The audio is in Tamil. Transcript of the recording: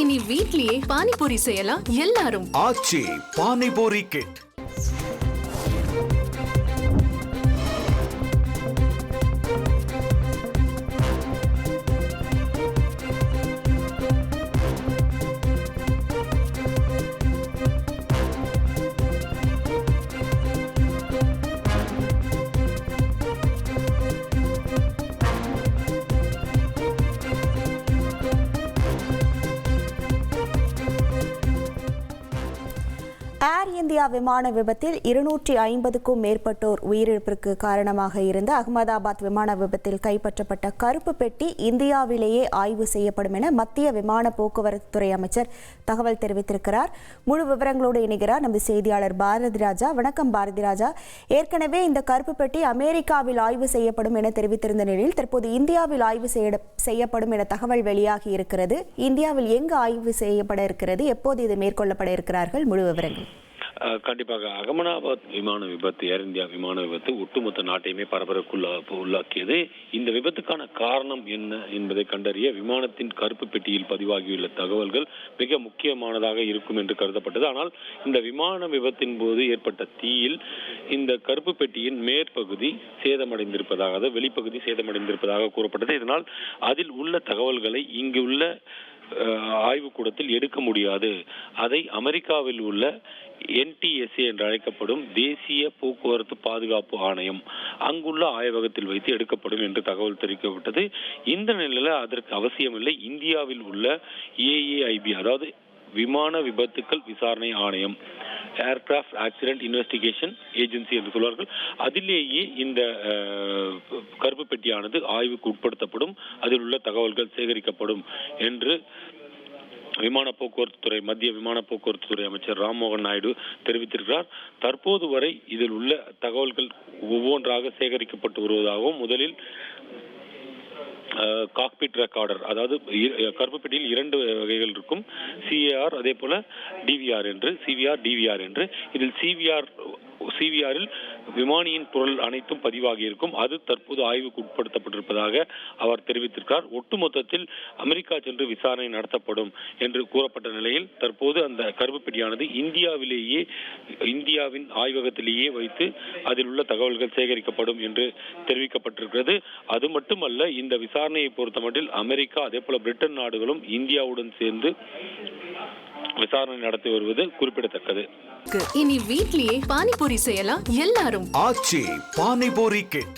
இனி வீட்லயே பானிபூரி செய்யலாம் எல்லாரும். ஆச்சி பானிபூரி கிட். ஏர் இந்தியா விமான விபத்தில் 250க்கும் மேற்பட்டோர் உயிரிழப்பிற்கு காரணமாக இருந்த அகமதாபாத் விமான விபத்தில் கைப்பற்றப்பட்ட கருப்பு பெட்டி இந்தியாவிலேயே ஆய்வு செய்யப்படும் என மத்திய விமான போக்குவரத்து துறை அமைச்சர் தகவல் தெரிவித்திருக்கிறார். முழு விவரங்களோடு இணைகிறார் நமது செய்தியாளர் பாரதி ராஜா. வணக்கம் பாரதி ராஜா. ஏற்கனவே இந்த கருப்பு பெட்டி அமெரிக்காவில் ஆய்வு செய்யப்படும் என தெரிவித்திருந்த நிலையில் தற்போது இந்தியாவில் ஆய்வு செய்யப்படும் என தகவல் வெளியாகி இருக்கிறது. இந்தியாவில் எங்கு ஆய்வு செய்யப்பட இருக்கிறது, எப்போது இது மேற்கொள்ளப்பட இருக்கிறார்கள், முழு விவரங்கள்? கண்டிப்பாக அகமதாபாத் விமான விபத்து, ஏர் இந்தியா விமான விபத்து ஒட்டுமொத்த நாட்டையுமே உள்ளாக்கியது. இந்த விபத்துக்கான காரணம் என்ன என்பதை கண்டறிய விமானத்தின் கருப்பு பெட்டியில் பதிவாகியுள்ள தகவல்கள் மிக முக்கியமானதாக இருக்கும் என்று கருதப்பட்டது. ஆனால் இந்த விமான விபத்தின் போது ஏற்பட்ட தீயில் இந்த கருப்பு பெட்டியின் மேற்பகுதி சேதமடைந்திருப்பதாக, அதாவது வெளிப்பகுதி சேதமடைந்திருப்பதாக கூறப்பட்டது. இதனால் அதில் உள்ள தகவல்களை இங்கு உள்ள ஆய்வுக்கூடத்தில் எடுக்க முடியாது. அதை அமெரிக்காவில் உள்ள NTSA என்று அழைக்கப்படும் தேசிய போக்குவரத்து பாதுகாப்பு ஆணையம் அங்குள்ள ஆய்வகத்தில் வைத்து எடுக்கப்படும் என்று தகவல் தெரிவிக்கப்பட்டது. இந்த நிலையில அதற்கு அவசியமில்லை. இந்தியாவில் உள்ள AAIB, அதாவது விமான விபத்துக்கள் விசாரணை ஆணையம், ஏர்கிராஃப்ட் ஆக்சிடென்ட் இன்வெஸ்டிகேஷன் ஏஜென்சி என்று சொல்வார்கள், அதிலேயே இந்த கருப்பு பெட்டியானது ஆய்வுக்கு உட்படுத்தப்படும், அதில் உள்ள தகவல்கள் சேகரிக்கப்படும் என்று மத்திய விமான போக்குவரத்து துறை அமைச்சர் ராம்மோகன் நாயுடு தெரிவித்திருக்கிறார். தற்போது வரை இதில் உள்ள தகவல்கள் ஒவ்வொன்றாக சேகரிக்கப்பட்டு வருவதாகவும், முதலில் காக்பிட் ரெக்கார்டர், அதாவது கருப்பு பெட்டியில் 2 வகைகள் இருக்கும், CAR அதே போல DVR என்று. இதில் CVRல் விமானியின் குரல் அனைத்தும் பதிவாகி இருக்கும். அது தற்போது ஆய்வுக்கு உட்படுத்தப்பட்டிருப்பதாக அவர் தெரிவித்திருக்கிறார். ஒட்டுமொத்தத்தில் அமெரிக்கா சென்று விசாரணை நடத்தப்படும் என்று கூறப்பட்ட நிலையில் தற்போது அந்த கருப்பு பெட்டியானது இந்தியாவின் ஆய்வகத்திலேயே வைத்து அதில் உள்ள தகவல்கள் சேகரிக்கப்படும் என்று தெரிவிக்கப்பட்டிருக்கிறது. அது மட்டுமல்ல, இந்த விசாரணையை பொறுத்தமட்டில் அமெரிக்கா அதே போல பிரிட்டன் நாடுகளும் இந்தியாவுடன் சேர்ந்து விசாரணை நடத்தி வருவது குறிப்பிடத்தக்கது. இனி வீட்லயே பானிபூரி செய்யலாம் எல்லாரும். ஆச்சி பானிபூரி கிட்.